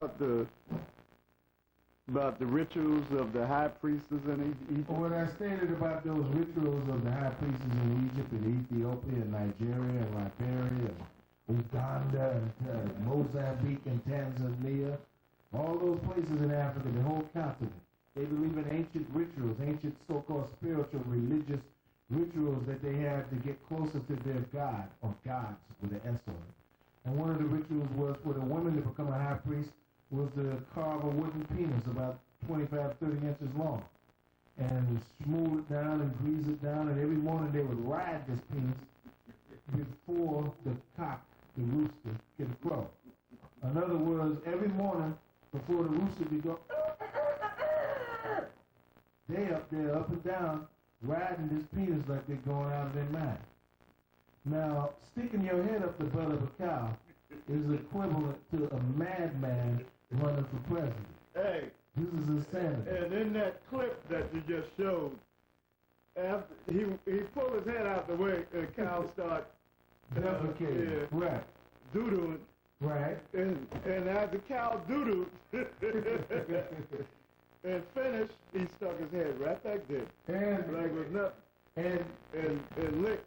about the rituals of the high priestess in Egypt? What I stated about those rituals of the high priestess in Egypt and Ethiopia and Nigeria and Liberia and Uganda and Mozambique and Tanzania, all those places in Africa, the whole continent, they believe in ancient rituals, ancient so-called spiritual religious rituals that they had to get closer to their God, or gods with an S on it. And one of the rituals was for the women to become a high priest was to carve a wooden penis about 25, 30 inches long and smooth it down and grease it down, and every morning they would ride this penis before the cock, the rooster, can crow. In other words, every morning before the rooster could go, they up there, up and down, riding this penis like they're going out of their mind. Now, sticking your head up the butt of a cow is equivalent to a madman running for president. Hey. This is insanity. And in that clip that you just showed, after he pulled his head out the way, the cow started defecating. Right. Doodling. Right. And as the cow doodled and finished, he stuck his head right back there. And like it was nothing. And licked.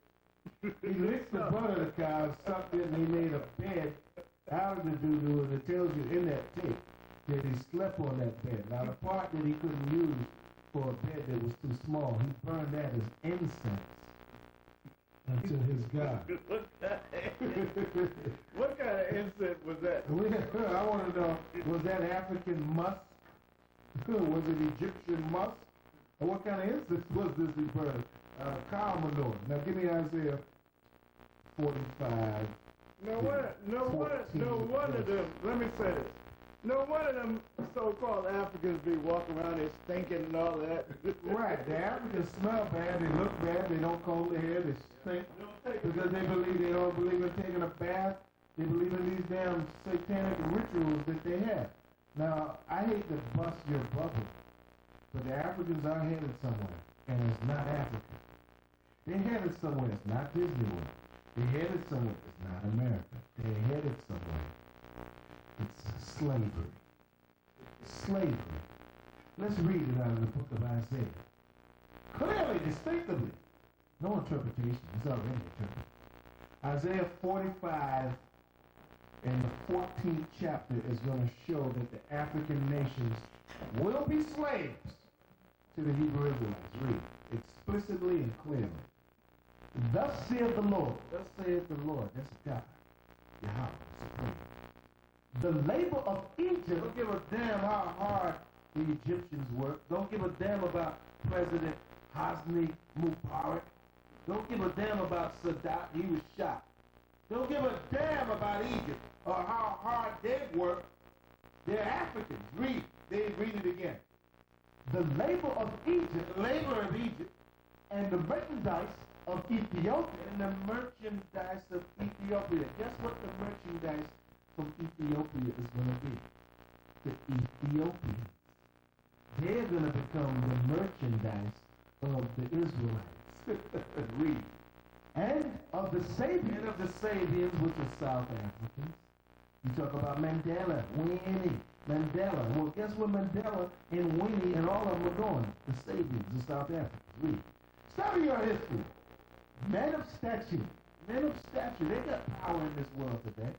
He licked the butt of the cow, sucked it, and he made a bed out of the doo-doo, and it tells you in that tape that he slept on that bed. Now, the part that he couldn't use for a bed that was too small, he burned that as incense unto his God. What kind of incense was that? I want to know, was that African musk? Was it Egyptian musk? Or what kind of incense was this he burned? Cow manure. Now give me Isaiah 45. No one of them, let me say this. No one of them so-called Africans be walking around there stinking and all that. Right. The Africans smell bad, they look bad, they don't comb their hair, they stink because they don't believe in taking a bath. They believe in these damn satanic rituals that they have. Now, I hate to bust your bubble, but the Africans are headed somewhere, and it's not Africa. They're headed somewhere, it's not Disney World. They're headed somewhere, it's not America. They're headed somewhere. It's slavery. Slavery. Let's read it out of the book of Isaiah. Clearly, distinctively. No interpretation. It's already interpreted. Isaiah 45 in the 14th chapter is going to show that the African nations will be slaves to the Hebrew Israelites. Read explicitly and clearly. Thus saith the Lord. Thus saith the Lord. That's God. Yahweh Supreme. The labor of Egypt. Don't give a damn how hard the Egyptians work. Don't give a damn about President Hosni Mubarak. Don't give a damn about Sadat. He was shot. Don't give a damn about Egypt or how hard they work. They're Africans. Read. They read it again. The labor of Egypt, the labor of Egypt, and the merchandise of Ethiopia, and the merchandise of Ethiopia. Guess what the merchandise from Ethiopia is going to be? The Ethiopians. They're going to become the merchandise of the Israelites. Read. And of the Sabians, which are South Africans. You talk about Mandela, Winnie, Mandela. Well, guess what Mandela and Winnie and all of them are going? The Sabians of South Africa. Read. Study your history. Men of stature. Men of stature. They got power in this world today.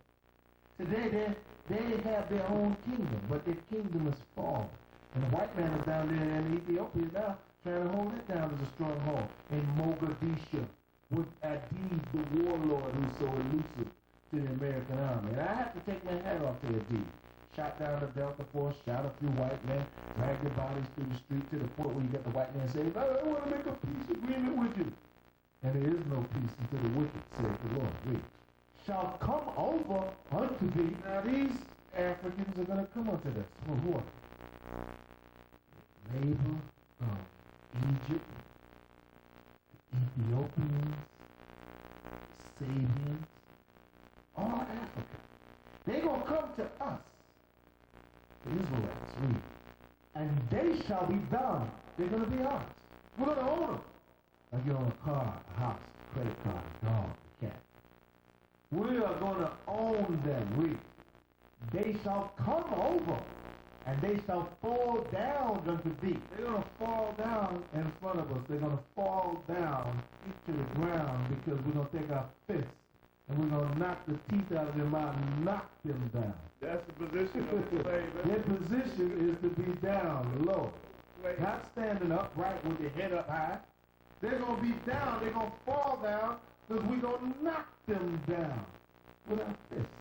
Today they have their own kingdom, but their kingdom is fallen. And the white man is down there in Ethiopia now trying to hold it down as a stronghold. In Mogadishu with Adid, the warlord who's so elusive to the American army. And I have to take my hat off to Adid. Shot down the Delta Force, shot a few white men, dragged their bodies through the street to the point where you get the white man saying, I want to make a peace agreement with you. And there is no peace until the wicked, says the Lord. Read. Shall come over unto thee. Now these Africans are going to come unto this. Well, who are they? Labor of Egypt, Ethiopians, Sabians, all Africa. They're going to come to us, the Israelites, read. And they shall be done. They're going to be ours. We're going to own them. Like you own a car, a house, credit card, a dog, a cat. We are going to own them. Read. they shall come over, and they shall fall down unto thee. They're going to fall down in front of us. They're going to fall down to the ground because we're going to take our fist and we're going to knock the teeth out of their mouth and knock them down. That's the position of the slave. Their position is to be down low. Not standing upright with their head up high. They're going to be down. They're going to fall down because we're going to knock them down with our fists,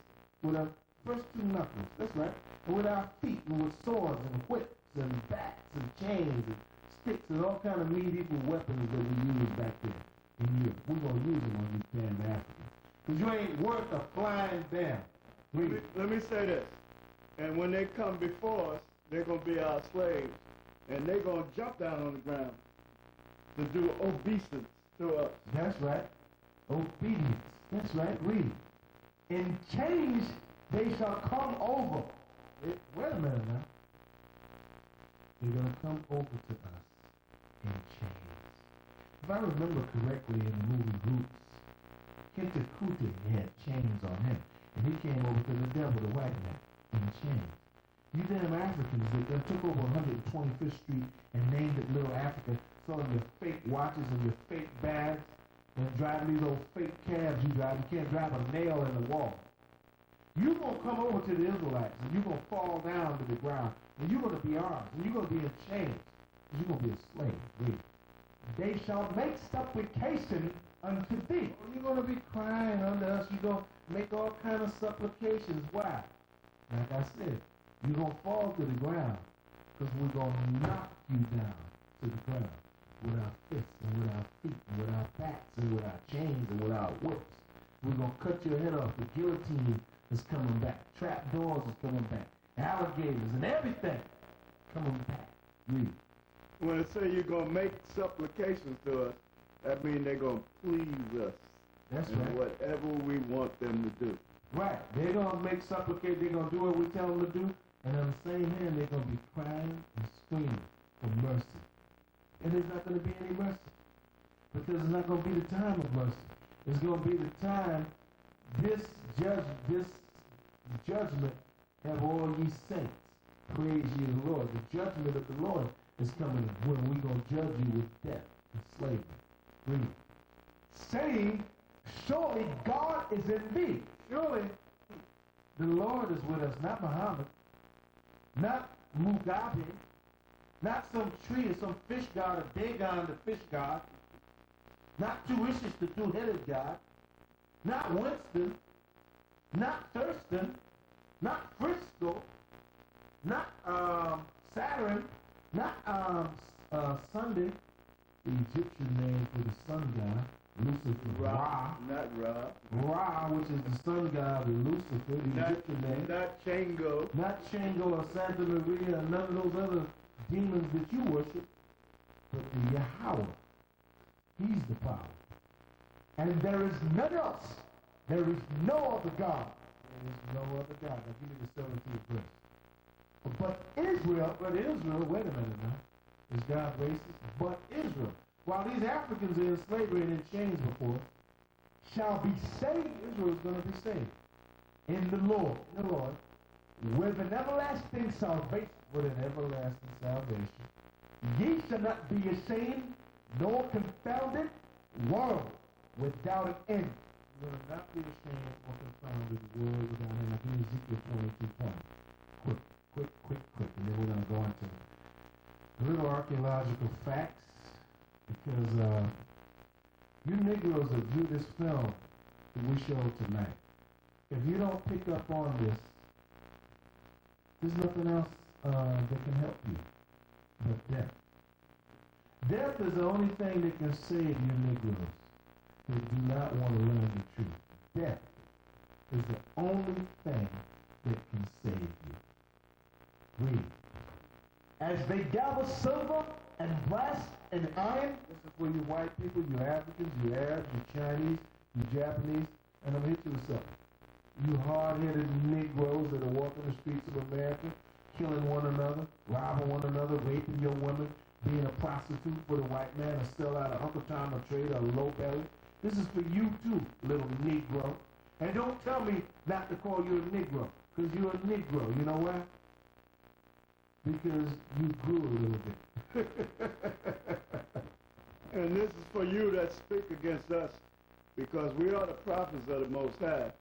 with our first two knuckles. That's right. And with our feet and with swords and whips and bats and chains and sticks and all kind of medieval weapons that we used back then in Europe. We're going to use them when we can in Africa. Because you ain't worth a flying damn. Let me say this. And when they come before us, they're going to be our slaves. And they're going to jump down on the ground to do obeisance to us. That's right. Obedience. That's right. Read. In chains they shall come over. Wait a minute now. They're going to come over to us in chains. If I remember correctly in the movie Roots, Kunta Kinte had chains on him. And he came over to the devil, the white man, in chains. You damn Africans that took over 125th Street and named it Little Africa, selling your fake watches and your fake bags, and driving these old fake cabs you drive. You can't drive a nail in the wall. You're going to come over to the Israelites, and you're going to fall down to the ground, and you're going to be armed, and you're going to be in chains, and you're going to be a slave. Read. They shall make supplication unto thee. You're going to be crying unto us. You're going to make all kind of supplications. Why? Like I said, you're going to fall to the ground because we're going to knock you down to the ground with our fists and with our feet and with our bats and with our chains and with our whips. We're going to cut your head off. The guillotine is coming back. Trap doors is coming back. Alligators and everything coming back. Read. When it say you're going to make supplications to us, that means they're going to please us. That's in right. Whatever we want them to do. Right. They're going to make supplication. They're going to do what we tell them to do. And on the same hand, they're going to be crying and screaming for mercy. And there's not going to be any mercy. Because it's not going to be the time of mercy. It's going to be the time this judgment have all ye saints. Praise ye the Lord. The judgment of the Lord is coming when we're going to judge you with death and slavery. Read. Saying, surely God is in thee. Surely the Lord is with us, not Muhammad, not Mugabe, not some tree or some fish god, or Dagon the fish god, not Tuishis the two-headed god, not Winston, not Thurston, not Frisco, not Saturn, not Sunday, the Egyptian name for the sun god, Lucifer, Ra. Not Ra. Ra, which is the sun god of Lucifer, the Egyptian name. Not Chango. Not Shango or Santa Maria or none of those other demons that you worship, but the Yahweh. He's the power. And there is none else. There is no other God. There is no other God. Now give me the 17th verse. But Israel, wait a minute now. Is God racist? But Israel, while these Africans are in slavery and in chains before, shall be saved. Israel is going to be saved. In the Lord, with an everlasting salvation. With an everlasting salvation. Ye shall not be ashamed, nor confounded, world without an end. You will not be ashamed or confounded, world without an end. Like in Ezekiel 22:20. Quick. And then we're going to go into a little archaeological facts. Because you Negroes that view this film that we showed tonight, if you don't pick up on this, there's nothing else that can help you but death. Death is the only thing that can save you Negroes that do not want to learn the truth. Death is the only thing that can save you. Read. As they gather silver and brass and iron, this is for you white people, you Africans, you Arabs, you Chinese, you Japanese, and I'm here to the something. You hard-headed Negroes that are walking the streets of America, killing one another, robbing one another, raping your women, being a prostitute for the white man, a sellout, a Uncle Tom, a trader, a low belly. This is for you too, little Negro. And don't tell me not to call you a Negro, Because you're a Negro. You know why? Because you grew a little bit. And this is for you that speak against us, because we are the prophets of the Most High.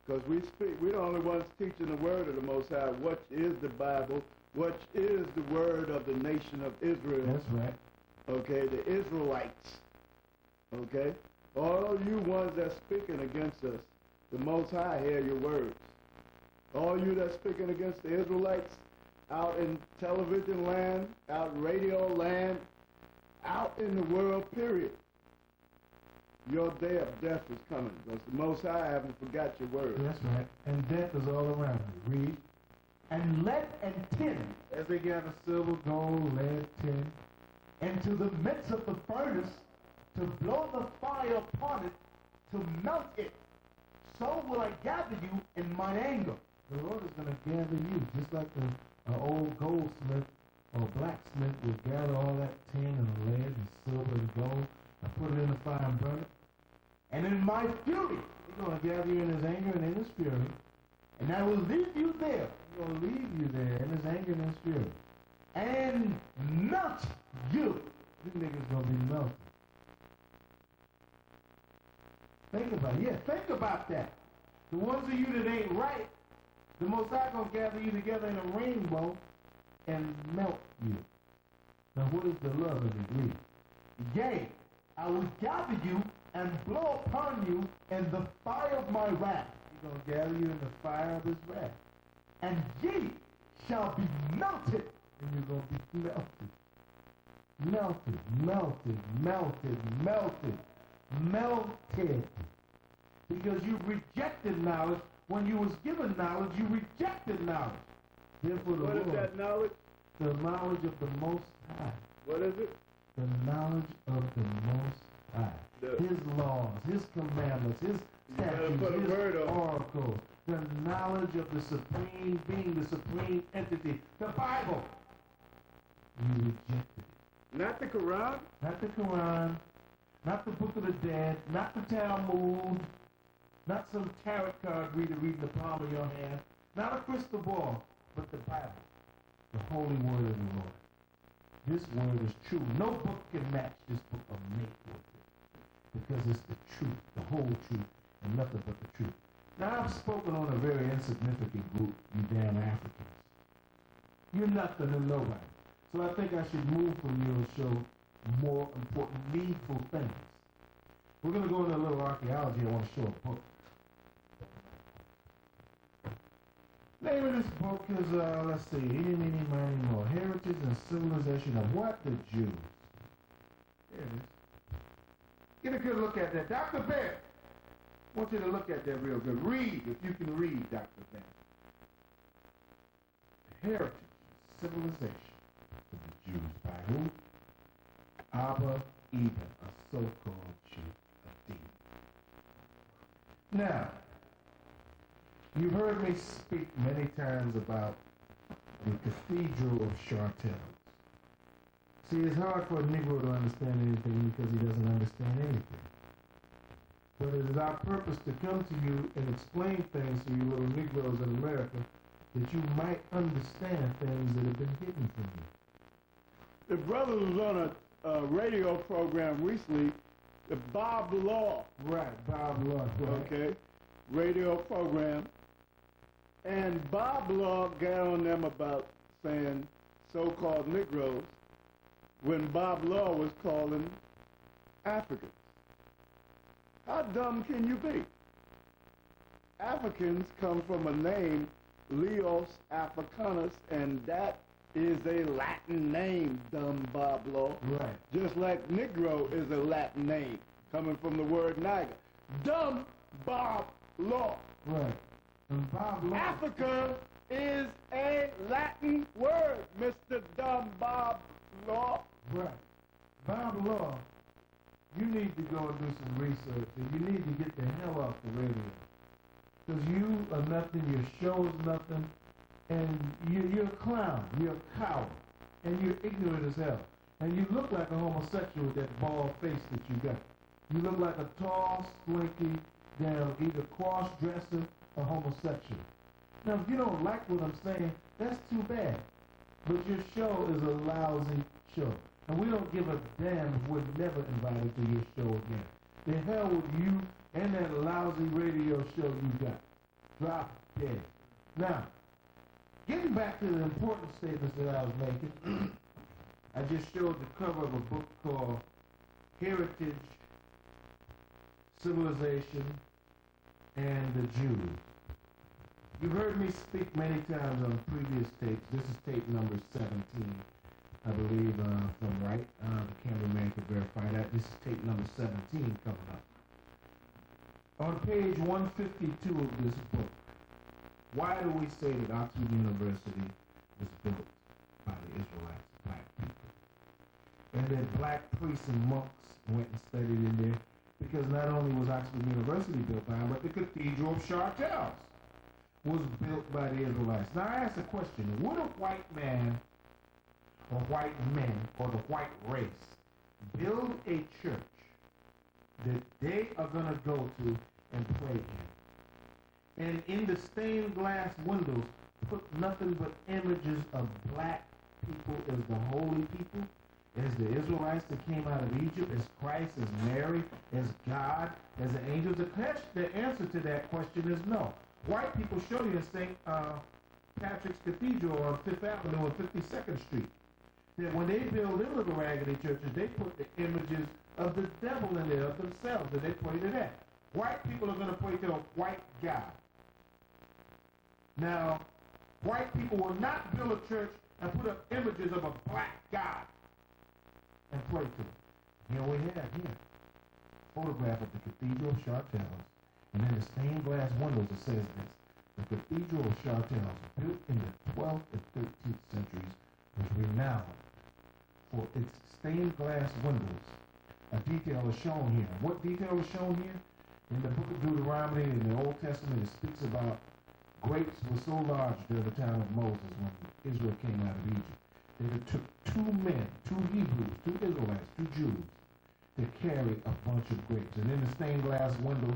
Because we're the only ones teaching the word of the Most High, which is the Bible, which is the word of the nation of Israel. That's right. Okay, the Israelites. Okay? All you ones that's speaking against us, the Most High hear your words. All you that's speaking against the Israelites, out in television land, out in radio land, out in the world, period. Your day of death is coming, because the Most High haven't forgot your word. That's right. And death is all around you. Read. And lead and tin, as they gather silver, gold, lead, tin, into the midst of the furnace, to blow the fire upon it, to melt it. So will I gather you in my anger. The Lord is going to gather you, just like an old goldsmith or blacksmith will gather all that tin and lead and silver and gold and put it in the fire and burn it. And in my fury, He's going to gather you in His anger and in His fury. And I will leave you there. He's going to leave you there in His anger and His fury. And melt you. You niggas going to be melted. Think about it. Yeah, think about that. The ones of you that ain't right, the Most High going to gather you together in a rainbow and melt you. Now, what is the love of it? Read. Yea, I will gather you and blow upon you in the fire of my wrath. He's going to gather you in the fire of His wrath. And ye shall be melted. And you're going to be melted. Melted, melted, melted, melted, melted. Because you rejected knowledge. When you was given knowledge, you rejected knowledge. Therefore, What is that knowledge? The knowledge of the Most High. What is it? The knowledge of the Most High. His laws, His commandments, His statutes, His oracles. The knowledge of the supreme being, the supreme entity. The Bible. You rejected it. Not the Quran? Not the Quran. Not the Book of the Dead. Not the Talmud. Not some tarot card reader reading the palm of your hand. Not a crystal ball. But the Bible. The holy word of the Lord. This word is true. No book can match this book or make with it. Because it's the truth, the whole truth, and nothing but the truth. Now, I've spoken on a very insignificant group, you damn Africans. You're nothing and nobody. So I think I should move from you and show more important, needful things. We're going to go into a little archaeology. I want to show a book. Name of this book is, let's see, Eeny, Meeny, Miny, Mo. Heritage and Civilization of what? The Jews. There it is. Get a good look at that. Dr. Bear, I want you to look at that real good. Read, if you can read, Dr. Bear. Heritage and Civilization of the Jews by who? Abba Eber, a so-called Jew, a demon. Now, you've heard me speak many times about the Cathedral of Chartres. See, it's hard for a Negro to understand anything because he doesn't understand anything. But it is our purpose to come to you and explain things to you little Negroes in America that you might understand things that have been hidden from you. The brother was on a radio program recently, the Bob Law. Right, Bob Law. Right. Okay, radio program. And Bob Law got on them about saying so-called Negroes when Bob Law was calling Africans. How dumb can you be? Africans come from a name, Leos Africanus, and that is a Latin name, dumb Bob Law. Right. Just like Negro is a Latin name, coming from the word Niger. Dumb Bob Law. Right. And Bob Law. Africa is a Latin word, Mr. Dumb Bob Law. Right. Bob Law, you need to go and do some research, and you need to get the hell off the radio. Because you are nothing, your show's nothing, and you're a clown, you're a coward, and you're ignorant as hell. And you look like a homosexual with that bald face that you got. You look like a tall, slinky, damn, either cross-dresser or homosexual. Now, if you don't like what I'm saying, that's too bad. But your show is a lousy show. And we don't give a damn if we're never invited to your show again. The hell with you and that lousy radio show you got. Drop dead. Now, getting back to the important statements that I was making, I just showed the cover of a book called Heritage, Civilization, and the Jews. You've heard me speak many times on previous tapes. This is tape number 17, I believe, from Wright. The cameraman could verify that. This is tape number 17 coming up. On page 152 of this book, why do we say that Oxford University was built by the Israelites, black people? And that black priests and monks went and studied in there, because not only was Oxford University built by them, but the Cathedral of Chartres was built by the Israelites. Now I ask a question, would a white man or white men or the white race build a church that they are going to go to and pray in? And in the stained glass windows, put nothing but images of black people as the holy people, as the Israelites that came out of Egypt, as Christ, as Mary, as God, as the angels? The answer to that question is no. White people show you in St. Patrick's Cathedral on 5th Avenue and 52nd Street that when they build their little raggedy churches, they put the images of the devil in there, of themselves, that they pray to that. White people are going to pray to a white God. Now, white people will not build a church and put up images of a black God and pray to it. Here we have a photograph of the Cathedral of Chartres. And in the stained glass windows, it says this: the Cathedral of Chartres, built in the 12th and 13th centuries, was renowned for its stained glass windows. A detail is shown here. What detail is shown here? In the book of Deuteronomy, in the Old Testament, it speaks about grapes were so large during the time of Moses when Israel came out of Egypt that it took two men, two Hebrews, two Israelites, two Jews, to carry a bunch of grapes. And in the stained glass window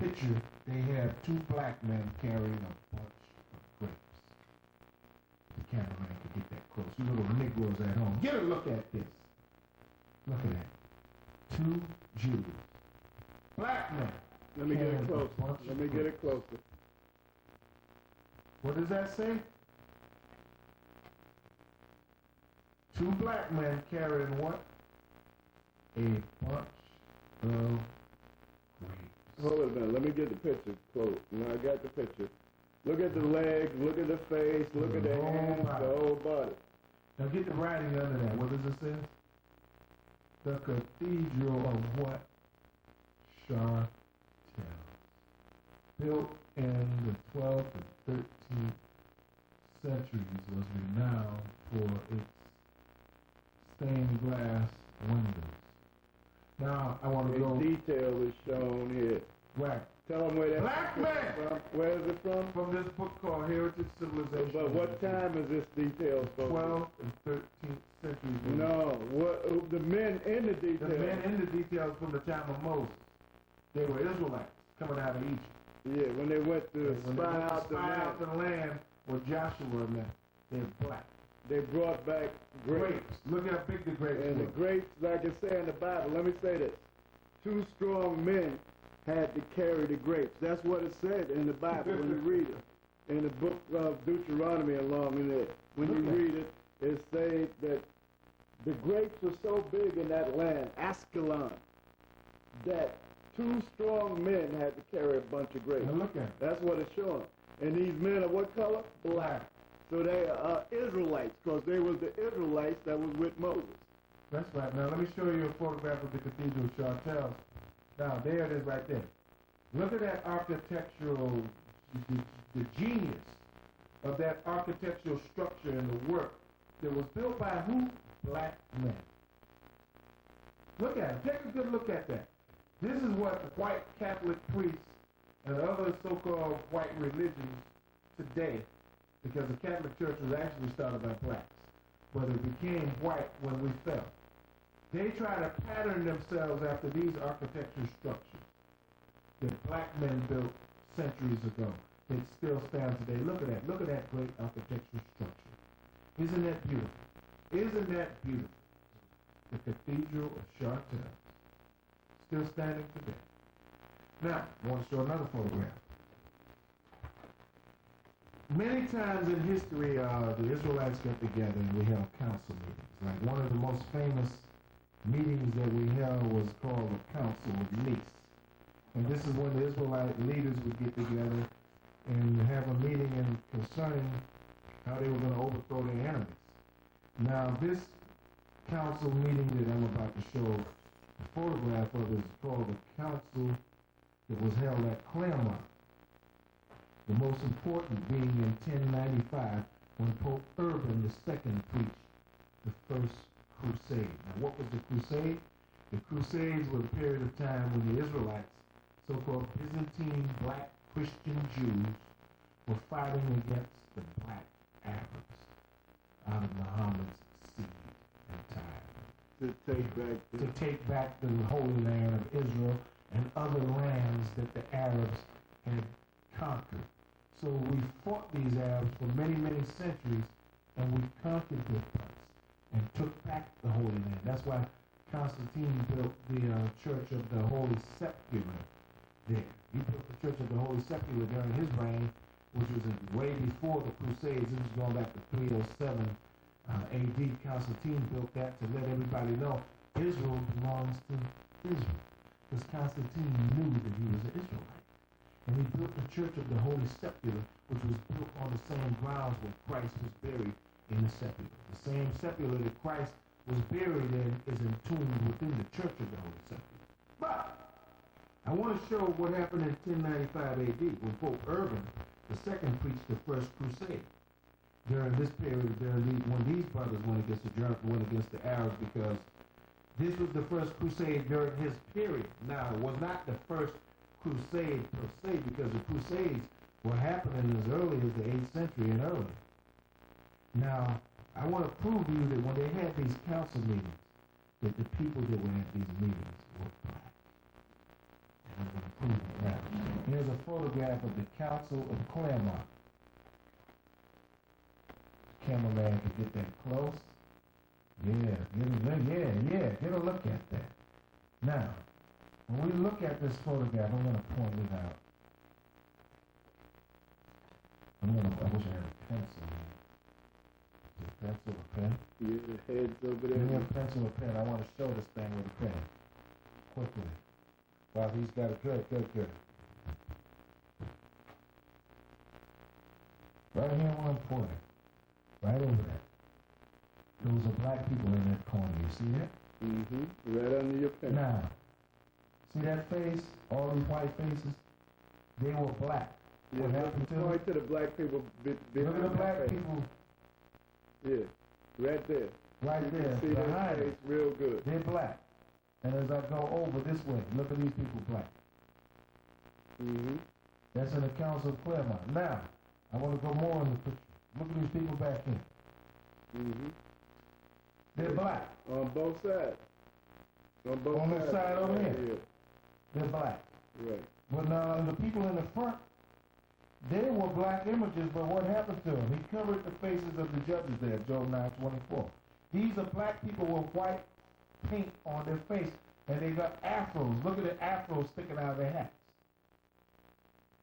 picture, they have two black men carrying a bunch of grapes. The cameraman could get that close. You little Negroes at home, get a look at this. Look at that. Two Jews. Black men. Let me get it closer. Let me get it closer. What does that say? Two black men carrying what? A bunch of grapes. Hold it a minute. Let me get the picture close. Now I got the picture. Look at the legs. Look at the face. Look at the hands. The whole body. Now get the writing under that. What does it say? The Cathedral of what? Chartres. Built in the 12th and 13th centuries, was renowned for its stained glass windows. Now, I want to go... detail is shown here. Right. Tell them where that... Black man! From. Where is it from? From this book called Heritage, Civilization. But what time is this detail from? 12th and 13th centuries. No, what, the men in the detail. The men in the details from the time of Moses. They were Israelites coming out of Egypt. Yeah, when they went to spy out the land where Joshua met, they're black. They brought back grapes. Look how big the grapes were. And the grapes, like it says in the Bible, let me say this. Two strong men had to carry the grapes. That's what it said in the Bible when you read it. In the book of Deuteronomy along in there. When you read it, it says that the grapes were so big in that land, Ascalon, that two strong men had to carry a bunch of grapes. Now look at it. That's what it's showing. And these men are what color? Black. So they are Israelites, because they was the Israelites that was with Moses. That's right. Now let me show you a photograph of the Cathedral of Chartres. Now there it is right there. Look at that architectural, the genius of that architectural structure and the work that was built by who? Black men. Look at it. Take a good look at that. This is what white Catholic priests and other so-called white religions today, because the Catholic Church was actually started by blacks, but it became white when we fell. They try to pattern themselves after these architectural structures that black men built centuries ago. that still stands today. Look at that. Look at that great architectural structure. Isn't that beautiful? Isn't that beautiful? The Cathedral of Chartres, still standing today. Now, I want to show another photograph. Many times in history, the Israelites got together and we held council meetings. Like one of the most famous meetings that we held was called the Council of Nice. And this is when the Israelite leaders would get together and have a meeting concerning how they were going to overthrow their enemies. Now, this council meeting that I'm about to show a photograph of is called the Council that was held at Clermont. The most important being in 1095 when Pope Urban II preached the First Crusade. Now, what was the Crusade? The Crusades were a period of time when the Israelites, so-called Byzantine black Christian Jews, were fighting against the black Arabs out of Muhammad's seed and time. To take back the Holy Land of Israel and other lands that the Arabs had conquered. So we fought these Arabs for many, many centuries, and we conquered their parts and took back the Holy Land. That's why Constantine built the Church of the Holy Sepulchre there. He built the Church of the Holy Sepulchre during his reign, which was way before the Crusades. This was going back to 307 A.D. Constantine built that to let everybody know Israel belongs to Israel. Because Constantine knew that he was an Israelite. And he built the Church of the Holy Sepulchre, which was built on the same grounds where Christ was buried in the sepulchre. The same sepulchre that Christ was buried in is entombed within the Church of the Holy Sepulchre. But I want to show what happened in 1095 A.D. when Pope Urban II preached the First Crusade. During this period, when these brothers went against the Arabs, because this was the First Crusade during his period. Now, it was not the First Crusade per se, because the Crusades were happening as early as the 8th century and earlier. Now, I want to prove to you that when they had these council meetings, that the people that were at these meetings were black. And I'm going to prove it now. Here's a photograph of the Council of Clermont. Cameraman can get that close. Get a look at that. Now, when we look at this photograph, I'm going to point it out. I wish I had a pencil here. Is a pencil or pen? Yeah, the head's over there. Give me a pencil or pen. I want to show this thing with a pen. Quickly. Wow, he's got it. Good. Right here where I'm pointing. Right over there. Those are black people in that corner. You see that? Mm-hmm. Right under your pen. Now, see that face? All these white faces? They were black. Yeah, what happened to them? Point to the black people Look at the black people. Yeah, right there. Right you there. Can see behind that face real good. They're black. And as I go over this way, look at these people black. Mm-hmm. That's in the Council of Clermont. Now, I want to go more in the picture. Look at these people back here. Mm-hmm. They're black. On both sides. On this side over here. They're black. Right. But now the people in the front, they were black images, but what happened to them? He covered the faces of the judges there, Job 9:24. These are black people with white paint on their face, and they got afros. Look at the afros sticking out of their hats.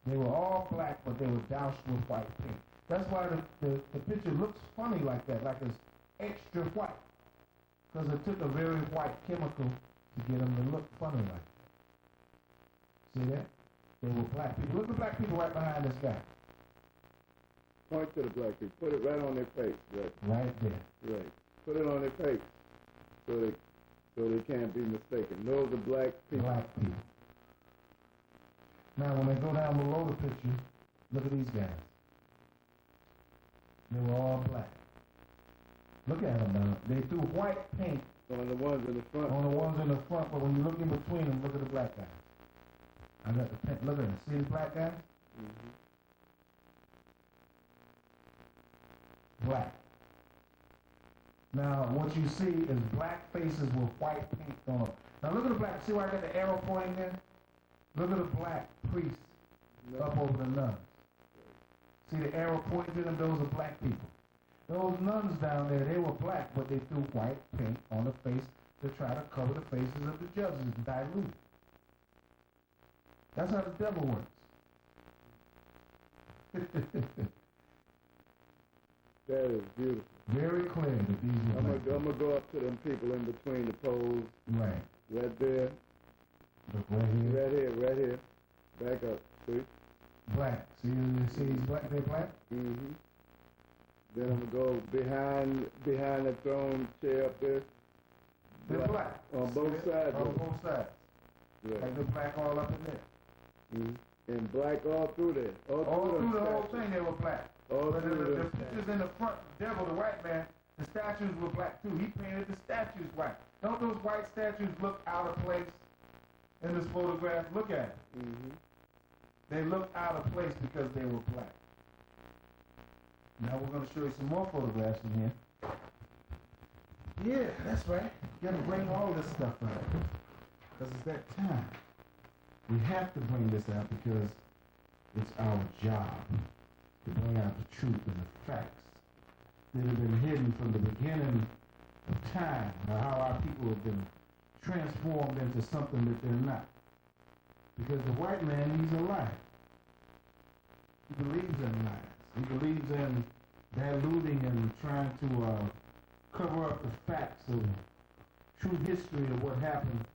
They were all black, but they were doused with white paint. That's why the picture looks funny like that, like it's extra white. Because it took a very white chemical to get them to look funny like that. See that? They were black people. Look at the black people right behind this guy. Point to the black people. Put it right on their face. Right there. Right. Put it on their face so they can't be mistaken. Those are black people. Black people. Now, when they go down below the picture, look at these guys. They were all black. Look at them now. They threw white paint on the ones in the front. On the ones in the front, but when you look in between them, look at the black guys. I got the pen. Look at them. See the black guys? Mm-hmm. Black. Now, what you see is black faces with white paint on them. Now, look at the black. See where I got the arrow pointing there? Look at the black priests up over the nuns. See the arrow pointing to them? Those are black people. Those nuns down there, they were black, but they threw white paint on the face to try to cover the faces of the judges and dilute it. That's how the devil works. That is beautiful. Very clear that these are I'm black going to go up to them people in between the poles. Right. Right there. Look right here. Right here. Back up. See? Black. See he's black? They're black? Mm-hmm. Then I'm going to go behind the throne chair up there. They're black. On both sides. On both sides. Right. Like they're black all up in there. Mm-hmm. And black all through there. All through the whole thing they were black. All but through the pictures in the front, the devil, the white man, the statues were black too. He painted the statues white. Don't those white statues look out of place in this photograph? Look at it. Mm-hmm. They look out of place because they were black. Now we're going to show you some more photographs in here. Yeah, that's right. You got to bring all this stuff out because it's that time. We have to bring this out because it's our job to bring out the truth and the facts that have been hidden from the beginning of time, or how our people have been transformed into something that they're not. Because the white man, he's a liar. He believes in lies. He believes in diluting and trying to cover up the facts of true history of what happened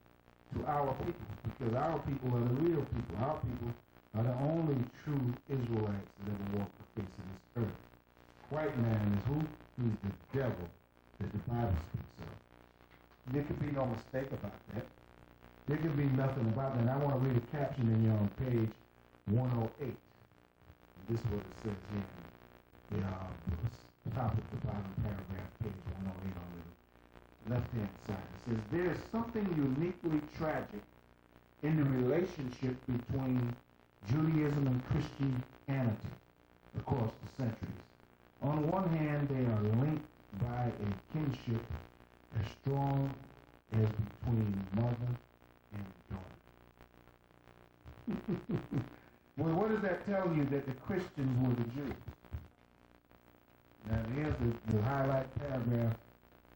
to our people. Because our people are the real people. Our people are the only true Israelites that ever walked the face of this earth. White man is who? He's the devil that the Bible speaks of. There could be no mistake about that. There could be nothing about that. And I want to read a caption in here on page 108. This is what it says here in the top of the bottom paragraph, page 108 on the left-hand side. It says, there is something uniquely tragic in the relationship between Judaism and Christianity across the centuries. On one hand, they are linked by a kinship as strong as between mother and daughter. Well, what does that tell you? That the Christians were the Jews. Now, here's the highlight paragraph.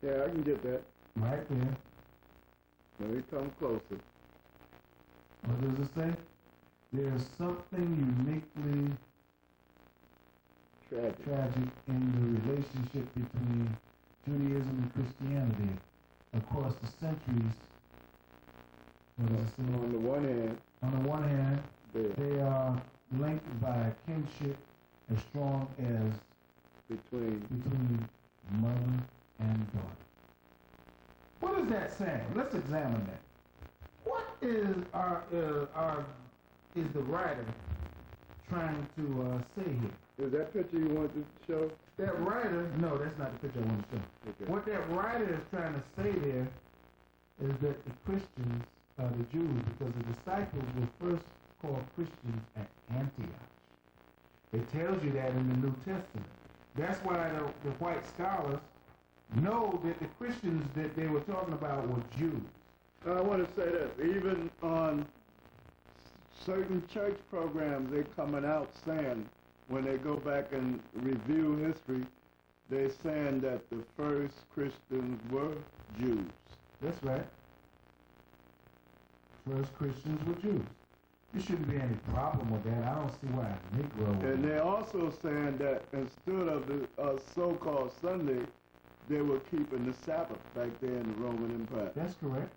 Yeah, I can get that. Right there. Let me come closer. What does it say? There's something uniquely tragic in the relationship between Judaism and Christianity across the centuries. What does it say? On the one hand, they are linked by a kinship as strong as between mother and daughter. What is that saying? Let's examine that. What is is the writer trying to say here? Is that picture you wanted to show? That writer, no, that's not the picture I want to show. Okay. What that writer is trying to say there is that the Christians are the Jews, because the disciples were first called Christians at Antioch. It tells you that in the New Testament. That's why the white scholars know that the Christians that they were talking about were Jews. I want to say that even on certain church programs, they're coming out saying, when they go back and review history, they're saying that the first Christians were Jews. That's right. First Christians were Jews. There shouldn't be any problem with that. I don't see why a Negro would. And they're also saying that instead of the so-called Sunday, they were keeping the Sabbath back there in the Roman Empire. That's correct.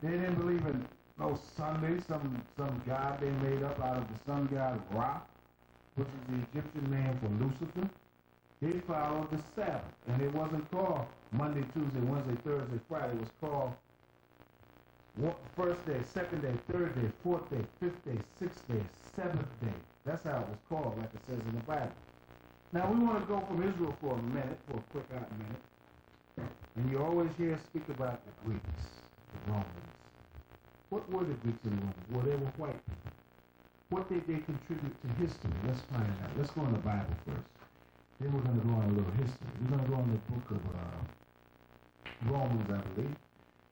They didn't believe in no Sunday, some god they made up out of the sun god Ra, which is the Egyptian name for Lucifer. They followed the Sabbath, and it wasn't called Monday, Tuesday, Wednesday, Thursday, Friday. It was called first day, second day, third day, fourth day, fifth day, sixth day, seventh day. That's how it was called, like it says in the Bible. Now, we want to go from Israel for a minute, for a quick out minute. And you always hear us speak about the Greeks, the Romans. What were the Greeks and the Romans? Well, they were white people. What did they contribute to history? Let's find out. Let's go in the Bible first. Then we're going to go on a little history. We're going to go in the book of Romans, I believe,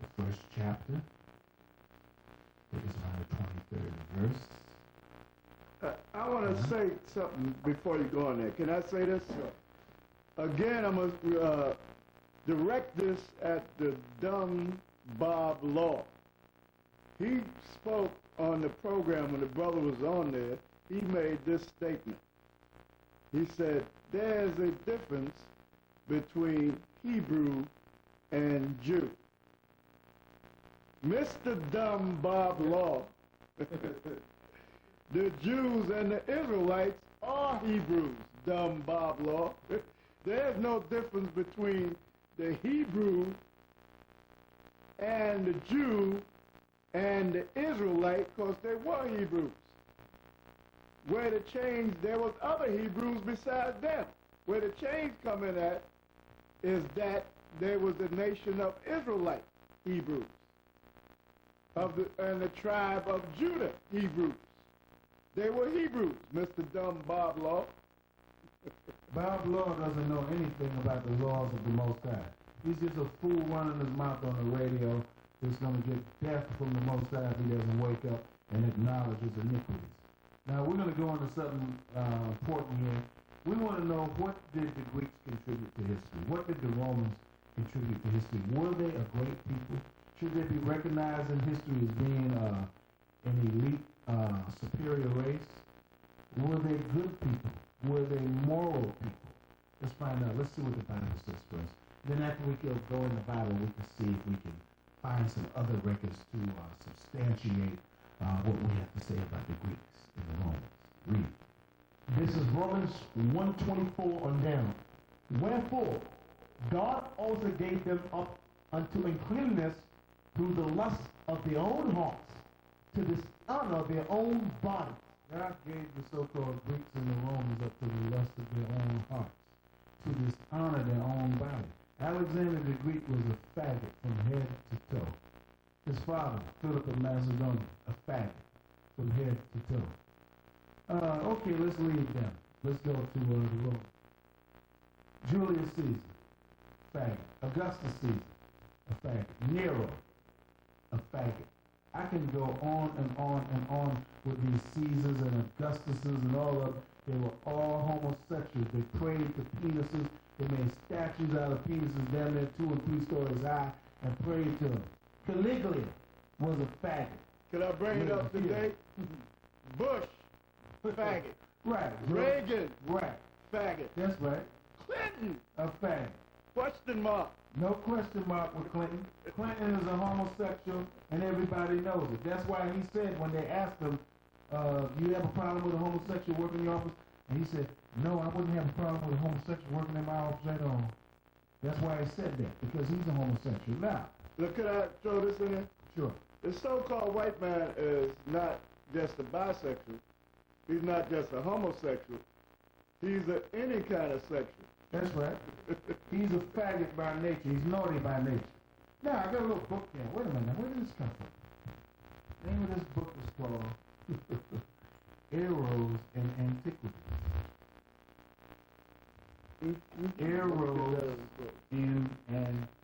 the first chapter. It is around the 23rd verse. I want to to say something before you go on there. Can I say this? Sure. Again, I'm going to direct this at the dumb Bob Law. He spoke on the program when the brother was on there. He made this statement. He said, there's a difference between Hebrew and Jew. Mr. Dumb Bob Law, the Jews and the Israelites are Hebrews, dumb Bob Law. There's no difference between the Hebrew and the Jew and the Israelite, because they were Hebrews. Where the change, there was other Hebrews besides them. Where the change come in at is that there was the nation of Israelite Hebrews, and the tribe of Judah Hebrews. They were Hebrews, Mr. Dumb Bob Law. Bob Law doesn't know anything about the laws of the Most High. He's just a fool running his mouth on the radio that's going to get death from the Most High if he doesn't wake up and acknowledge his iniquities. Now, we're going to go into something important here. We want to know, what did the Greeks contribute to history? What did the Romans contribute to history? Were they a great people? Should they be recognized in history as being an elite, superior race? Were they good people? Were they moral people? Let's find out. Let's see what the Bible says first. Then after we can go in the Bible, we can see if we can find some other records to substantiate what we have to say about the Greeks and the Romans. Read. This is Romans 1:24 on down. Wherefore, God also gave them up unto uncleanness through the lust of their own hearts, to dishonor their own bodies. God gave the so-called Greeks and the Romans up to the lust of their own hearts, to dishonor their own body. Alexander the Greek was a faggot from head to toe. His father, Philip of Macedonia, a faggot from head to toe. Okay, let's leave them. Let's go to the Romans. Julius Caesar, faggot. Augustus Caesar, a faggot. Nero, a faggot. I can go on and on and on with these Caesars and Augustuses and all of them. They were all homosexuals. They prayed to penises. They made statues out of penises damn near 2 and 3 stories high and prayed to them. Caligula was a faggot. Can I bring it up today? Bush, faggot. Right. Reagan, Right. faggot. That's right. Clinton, A faggot. question mark. No question mark with Clinton. Clinton is a homosexual, and everybody knows it. That's why he said when they asked him, do you have a problem with a homosexual working in your office? And he said, no, I wouldn't have a problem with a homosexual working in my office at all. That's why he said that, because he's a homosexual. Now, Look, could I throw this in there? sure. The so-called white man is not just a bisexual. He's not just a homosexual. He's any kind of sexual. That's right. He's a faggot by nature. He's naughty by nature. Now, I got a little book here. Wait a minute. Where did this come from? The name of this book is called Eros in Antiquity. Eros in Antiquity.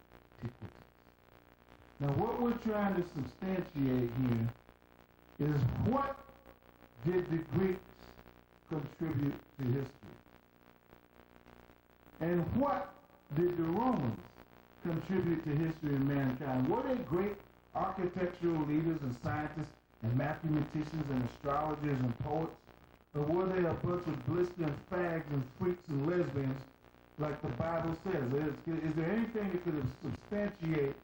Now, what we're trying to substantiate here is, what did the Greeks contribute to history? And what did the Romans contribute to history of mankind? Were they great architectural leaders and scientists and mathematicians and astrologers and poets? Or were they a bunch of blistering fags and freaks and lesbians like the Bible says? Is there anything that could substantiate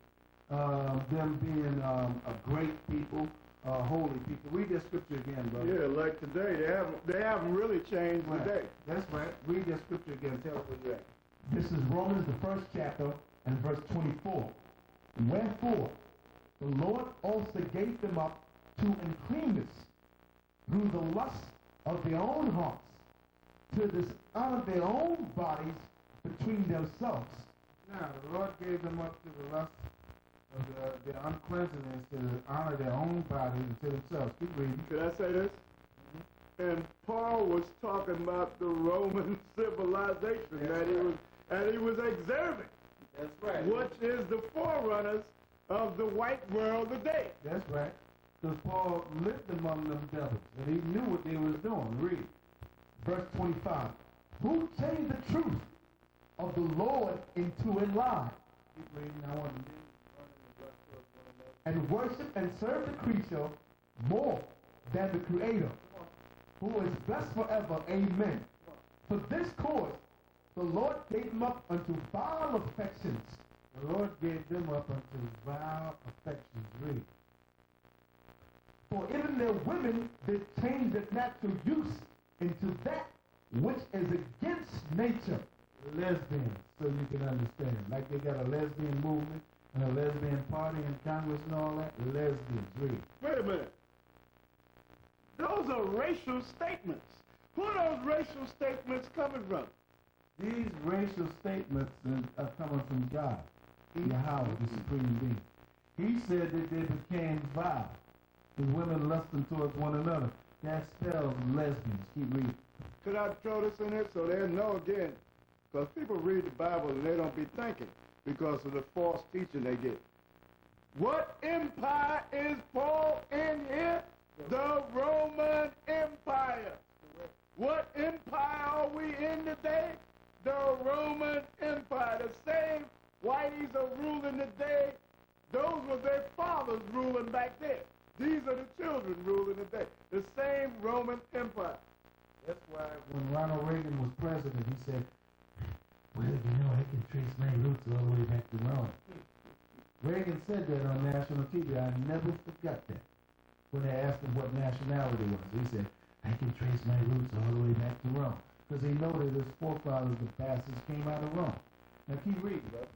them being a great people, holy people? Read that scripture again, brother. Yeah, like today, they haven't really changed Right. today. That's right. Read that scripture again. Tell us what you're at. This is Romans, the 1st chapter, and verse 24. Wherefore, the Lord also gave them up to uncleanness through the lust of their own hearts, to dishonor their own bodies between themselves. Now, the Lord gave them up to the lust of their uncleanness, to honor their own bodies and to themselves. Keep reading. Could I say this? And Paul was talking about the Roman civilization that he was exerting, That's right. which is the forerunners of the white world today. That's right. Because Paul lived among them devils, and he knew what they was doing. Read. verse 25. Who changed the truth of the Lord into a lie, Keep reading. I want to and worship and serve the creature more than the Creator, who is blessed forever. Amen. For this cause, the Lord gave them up unto vile affections. The Lord gave them up unto vile affections. Read. For even their women did change the natural use into that which is against nature. Lesbians, so you can understand. Like they got a lesbian movement and a lesbian party in Congress and all that. Lesbians. Read. Wait a minute. Those are racial statements. Who are those racial statements coming from? These racial statements are coming from God, Yahweh, the supreme being. He said that they became vile, the women lusting towards one another. That spells lesbians. Keep reading. Could I throw this in here so they'll know again? Because people read the Bible and they don't be thinking because of the false teaching they get. What empire is Paul in here? The Roman Empire. What empire are we in today? The Roman Empire. The same whiteys are ruling today. Those were their fathers ruling back then. These are the children ruling today. The same Roman Empire. That's why when Ronald Reagan was president, he said, well, you know, I can trace my roots all the way back to Rome. Reagan said that on national TV. I never forgot that. When they asked him what nationality was, he said, I can trace my roots all the way back to Rome. Because he know that his forefathers, the bastards, came out of Rome. Now keep reading, brother.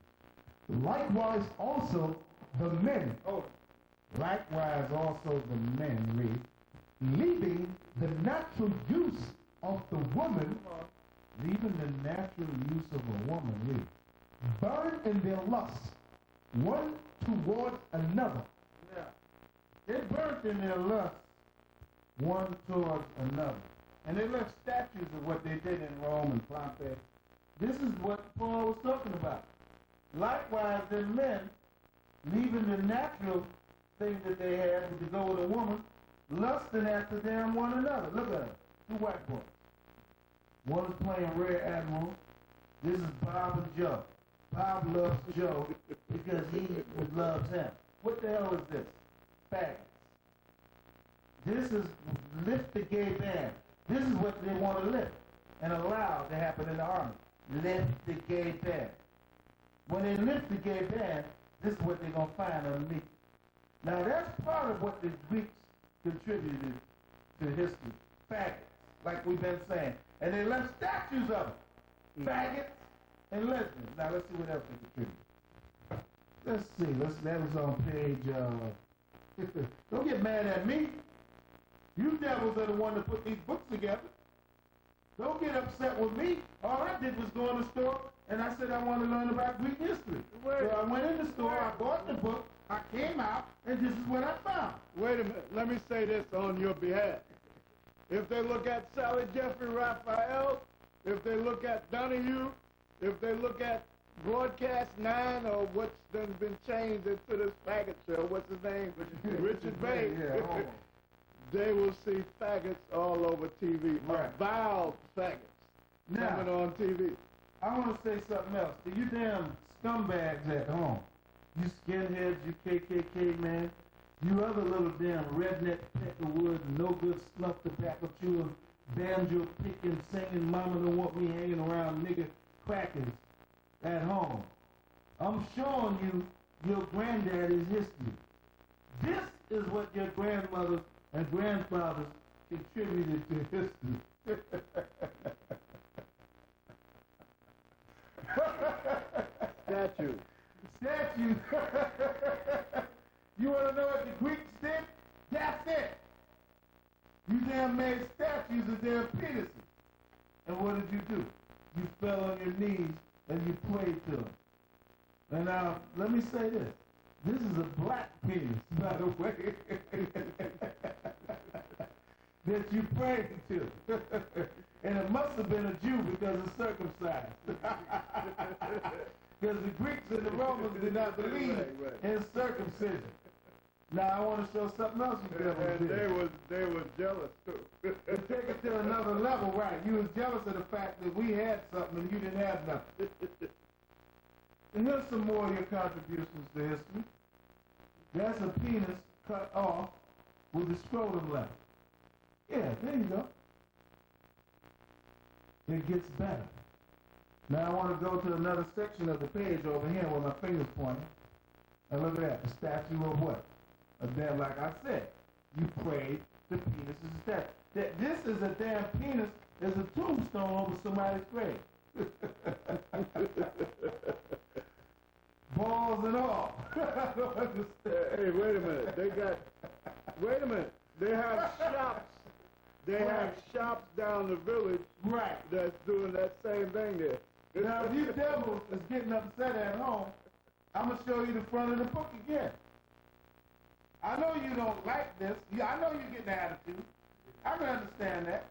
Likewise also the men, Likewise also the men, read, leaving the natural use of the woman, leaving the natural use of a woman, read. burn in their lusts, one towards another. Now, they burnt in their lust one towards another. And they left statues of what they did in Rome and Pompeii. This is what Paul was talking about. Likewise, the men, leaving the natural thing that they had to go with a woman, lusting after them one another. Look at them, two white boys. One is playing Rear Admiral. This is Bob and Joe. Bob loves Joe because he loves him. What the hell is this? Faggots. This is lift the gay ban. This is what they want to lift and allow to happen in the army. Lift the gay ban. When they lift the gay ban, this is what they're going to find underneath. Now that's part of what the Greeks contributed to history. Faggots, like we've been saying. And they left statues of them. Faggots and lesbians. Now let's see what else they contributed. Let's see. That was on page, don't get mad at me. You devils are the one that put these books together. Don't get upset with me. All I did was go in the store and I said I want to learn about Greek history. So I went in the store, I bought the book, I came out, and this is what I found. Wait a minute. Let me say this on your behalf. If they look at Sally Jeffrey Raphael, if they look at Donahue, if they look at Broadcast 9 or what's done been changed into this faggot show, what's his name? Richard Bay. Yeah, they will see faggots all over TV. Right. Vile faggots coming on TV. I want to say something else. To you damn scumbags at home, you skinheads, you KKK man, you other little damn redneck peckerwood, no good snuff tobacco chewing, banjo picking, singing, mama don't want me hanging around nigger crackers at home. I'm showing you your granddaddy's history. This is what your grandmothers and grandfathers contributed to history. Statue. Statues. You want to know what the Greeks did? That's it. You damn made statues of their penises. And what did you do? You fell on your knees and you prayed to them. And now, let me say this. This is a black penis, by the way, that you prayed to. And it must have been a Jew because it's circumcised. Because the Greeks and the Romans did not believe in circumcision. Now I want to show something else you devils And did. they was jealous too. To take it to another level, right? Right. You was jealous of the fact that we had something and you didn't have nothing. And here's some more of your contributions to history. That's a penis cut off with the scrotum left. Yeah, there you go. It gets better. Now I want to go to another section of the page over here where my finger's pointing. And look at that, the statue of what? A damn, like I said, you prayed, the penis is a statue. That this is a damn penis, is a tombstone over somebody's grave. Balls and all. I don't understand. Hey, wait a minute. Wait a minute. They have shops. They have shops down the village. Right. That's doing that same thing there. Now, if you devils is getting upset at home, I'm going to show you the front of the book again. I know you don't like this. I know you're getting attitude. I can understand that.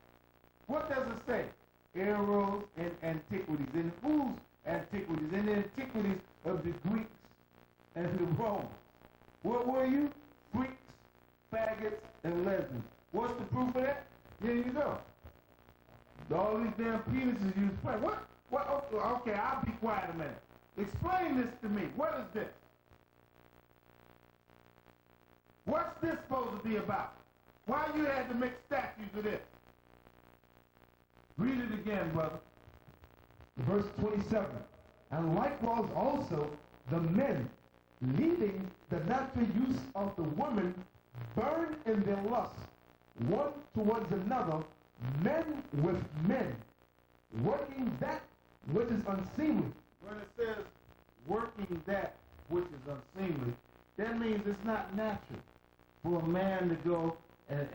What does it say? Eros and antiquities. In whose antiquities? In the antiquities of the Greeks and the Romans. What were you? Freaks, faggots, and lesbians. What's the proof of that? Here you go. All these damn penises you play. What? Okay, I'll be quiet a minute. Explain this to me. What is this? What's this supposed to be about? Why you had to make statues of this? Read it again, brother. Verse 27. And likewise also the men, leaving the natural use of the women, burn in their lust, one towards another, men with men, working that which is unseemly. When it says working that which is unseemly, that means it's not natural for a man to go and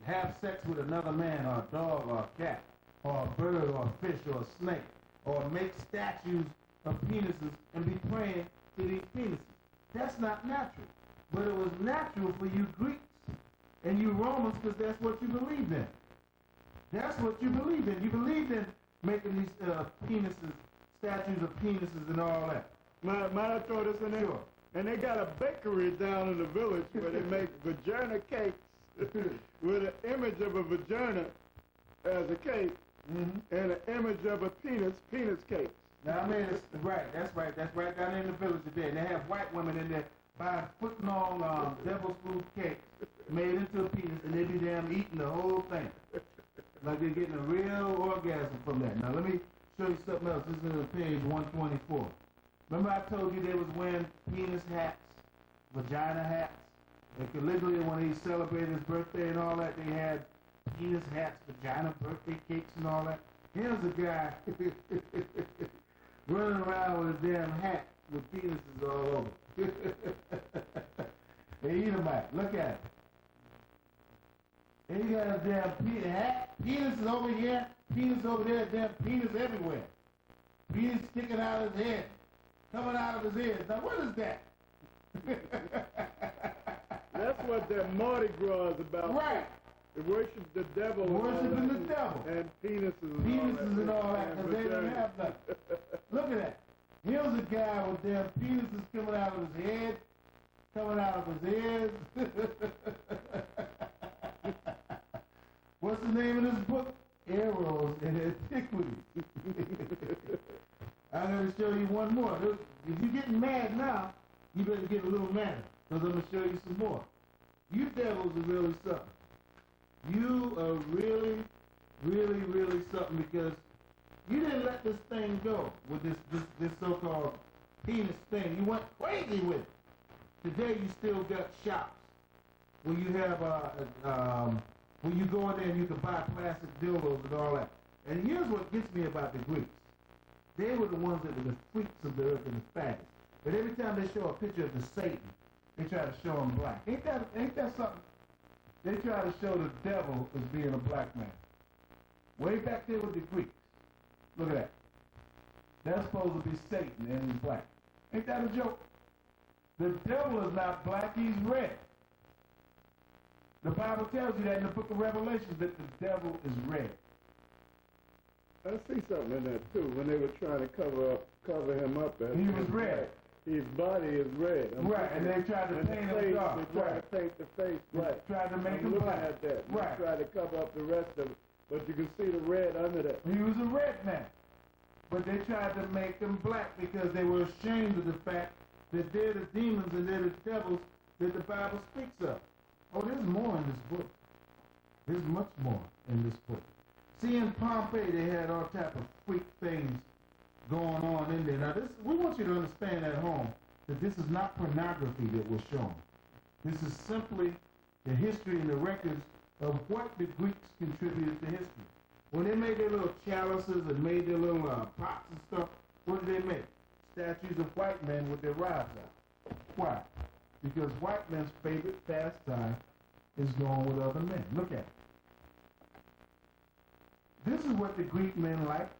have sex with another man, or a dog, or a cat, or a bird, or a fish, or a snake, or make statues of penises and be praying to these penises. That's not natural. But it was natural for you Greeks and you Romans, because that's what you believed in. That's what you believed in. You believed in making these penises, statues of penises and all that. Might I throw this in there? Sure. And they got a bakery down in the village where they make vagina cakes with an image of a vagina as a cake and an image of a penis cake. Now, I mean, it's right. That's right down in the village today. And they have white women in there buying foot-long devil's food cakes made into a penis, and they be damn eating the whole thing. Like they're getting a real orgasm from that. Now, let me show you something else. This is page 124. Remember I told you they was wearing penis hats, vagina hats? And Caligula, when he celebrated his birthday and all that, they had penis hats, vagina birthday cakes and all that. Here's a guy running around with a damn hat with penises all over. They eat them out. Look at it. And he got a damn penis hat. Penis is over here, penis over there, damn penis everywhere. Penis sticking out of his head, coming out of his ears. Now what is that? That's what that Mardi Gras is about. Right. They worship the devil. Worshiping the devil. And penises and all that, because they didn't have nothing. Look at that. Here's a guy with damn penises coming out of his head, coming out of his ears. What's the name of this book? Eros and Antiquities. I'm going to show you one more. If you're getting mad now, you better get a little madder, because I'm going to show you some more. You devils are really something. You are really, really, really something, because you didn't let this thing go with this so-called penis thing. You went crazy with it. Today you still got shops where you have when you go in there and you can buy plastic dildos and all that. And here's what gets me about the Greeks. They were the ones that were the freaks of the earth and the faggots. But every time they show a picture of the Satan, they try to show him black. Ain't that something? They try to show the devil as being a black man. Way back there with the Greeks. Look at that. That's supposed to be Satan and he's black. Ain't that a joke? The devil is not black, he's red. The Bible tells you that in the book of Revelation, that the devil is red. I see something in that too. When they were trying to cover him up, He was red. His body is red. Right, and they tried to paint him dark. They tried to paint the face black. Tried to make him looking black. at that. Right. They tried to cover up the rest of But you can see the red under that. He was a red man. But they tried to make him black because they were ashamed of the fact that they're the demons and they're the devils that the Bible speaks of. Oh, there's more in this book. There's much more in this book. See, in Pompeii, they had all type of freak things going on in there. Now, we want you to understand at home that this is not pornography that we're showing. This is simply the history and the records of what the Greeks contributed to history. When they made their little chalices and made their little pots and stuff, what did they make? Statues of white men with their wives out. Why? Because white men's favorite pastime is going with other men. Look at it. This is what the Greek men like.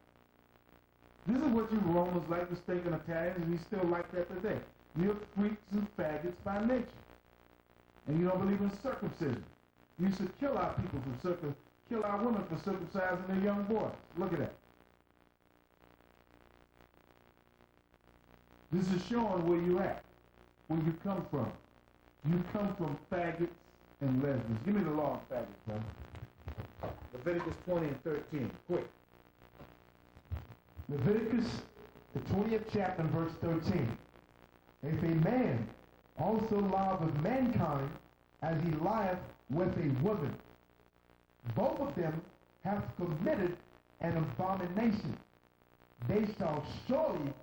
This is what you Romans like, the steak and Italians, and you still like that today. You're freaks and faggots by nature. And you don't believe in circumcision. You used to kill our people kill our women for circumcising their young boys. Look at that. This is showing where you're at, where you come from. You come from faggots and lesbians. Give me the law of faggots, brother. Leviticus 20 and 13. Quick. Leviticus, the 20th chapter, and verse 13. If a man also lie with mankind as he lieth with a woman, both of them have committed an abomination. They shall surely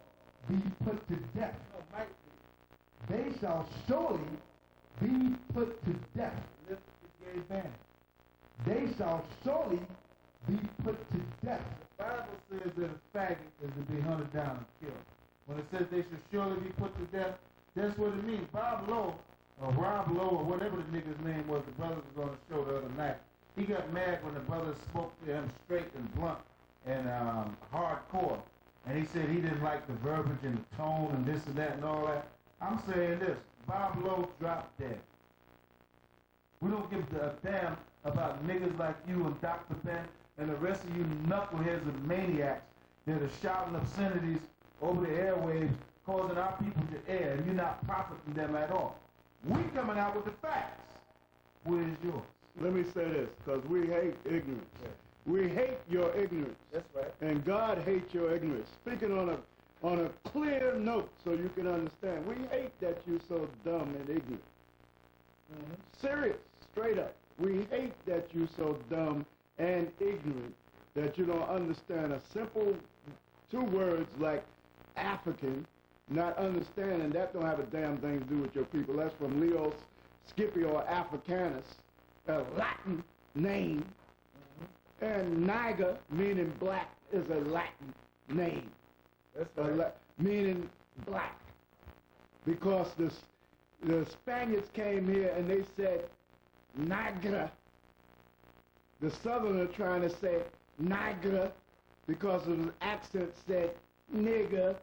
be put to death. They shall surely be put to death. They shall surely be put to death. The Bible says that a faggot is to be hunted down and killed. When it says they should surely be put to death, that's what it means. Bob Lowe, or Rob Lowe, or whatever the nigga's name was, the brothers was on the show the other night. He got mad when the brothers spoke to him straight and blunt and hardcore. And he said he didn't like the verbiage and the tone and this and that and all that. I'm saying this. Bob Lowe dropped dead. We don't give a damn about niggas like you and Dr. Ben and the rest of you knuckleheads and maniacs that are shouting obscenities over the airwaves, causing our people to err, and you're not profiting them at all. We coming out with the facts. What is yours? Let me say this, because we hate ignorance. Yeah. We hate your ignorance. That's right. And God hates your ignorance. Speaking on a clear note so you can understand. We hate that you're so dumb and ignorant. Serious, straight up. We hate that you're so dumb and ignorant that you don't understand a simple two words like African, not understanding that don't have a damn thing to do with your people. That's from Leo Scipio Africanus, a Latin name. And Niger, meaning black, is a Latin name. That's right. Meaning black. Because the Spaniards came here and they said Nigra. The Southerner trying to say Nigra because of the accent said nigger.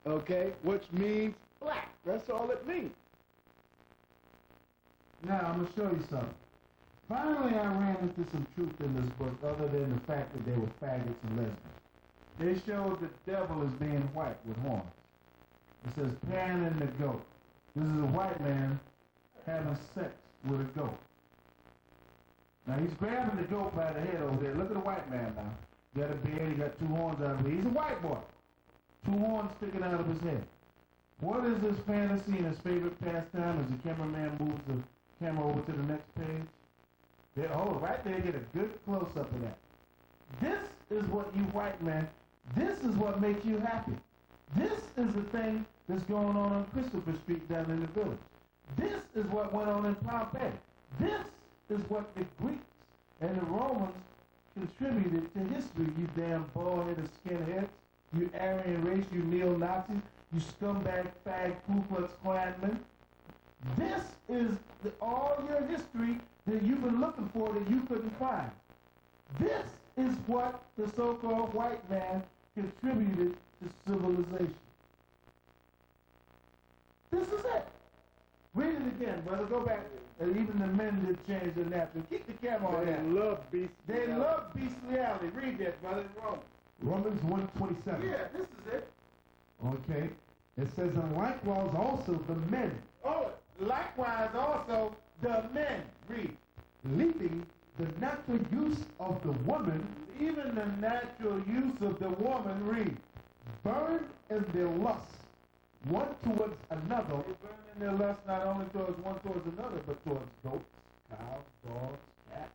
Okay? Which means black. That's all it means. Now, I'm going to show you something. Finally, I ran into some truth in this book other than the fact that they were faggots and lesbians. They showed the devil as being white with horns. It says Pan and the goat. This is a white man having sex with a goat. Now, he's grabbing the goat by the head over there. Look at the white man now. He got a beard, he got two horns out of it. He's a white boy. Two horns sticking out of his head. What is this fantasy and his favorite pastime as the cameraman moves the camera over to the next page? There, oh, right there, get a good close-up of that. This is what you white men, this is what makes you happy. This is the thing that's going on Christopher Street down in the village. This is what went on in Pompeii. This is what the Greeks and the Romans contributed to history, you damn bald-headed skinheads, you Aryan race, you neo-Nazis, you scumbag, fag, Ku Klux Klansmen. This is all your history that you've been looking for that you couldn't find. This is what the so-called white man contributed to civilization. This is it. Read it again, brother. Go back. And even the men did change their napkins. Keep the camera on They that. love bestiality. They love bestiality. Read that, brother. It's wrong. Romans 1:27. Yeah, this is it. Okay. It says, and likewise also the men, Oh, likewise also the men. Read. leaping the natural use of the woman, even the natural use of the woman, read. burn in their lust, one towards another, They burn in their lust not only towards one towards another, but towards goats, cows, dogs, cats,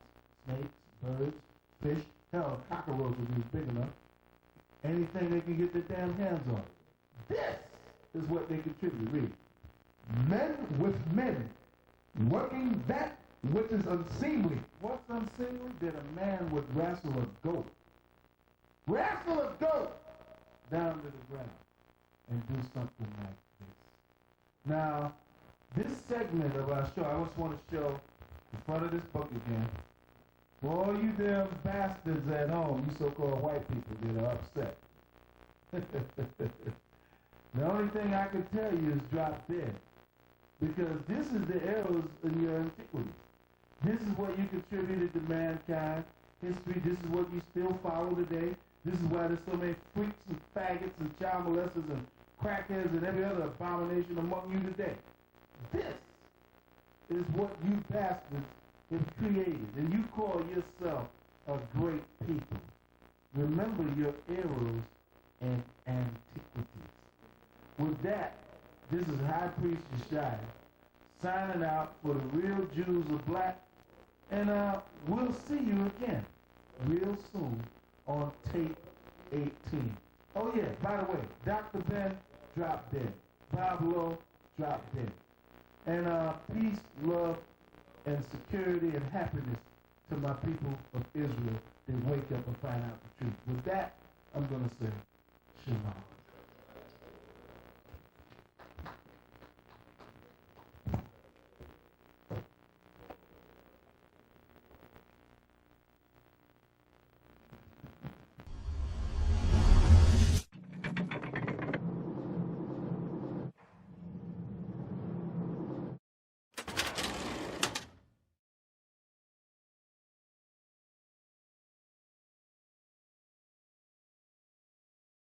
snakes, birds, fish. Hell, a cockroach would be big enough. Anything they can get their damn hands on. This is what they contribute. Read. men with men, working that which is unseemly. What's unseemly? That a man would wrestle a goat. Wrestle a goat down to the ground and do something like this. Now, this segment of our show, I just want to show the front of this book again. For all you damn bastards at home, you so-called white people that are upset. The only thing I can tell you is drop dead. Because this is the errors in your antiquity. This is what you contributed to mankind history. This is what you still follow today. This is why there's so many freaks and faggots and child molesters and crackheads and every other abomination among you today. This is what you bastards have created. And you call yourself a great people. Remember your errors and antiquities. With that, this is High Priest Yeshaya signing out for the real Jews of Black. And we'll see you again real soon on tape 18. Oh yeah, by the way, Dr. Ben dropped dead. Bob Lowe dropped dead. And peace, love, and security and happiness to my people of Israel that wake up and find out the truth. With that, I'm going to say Shalom.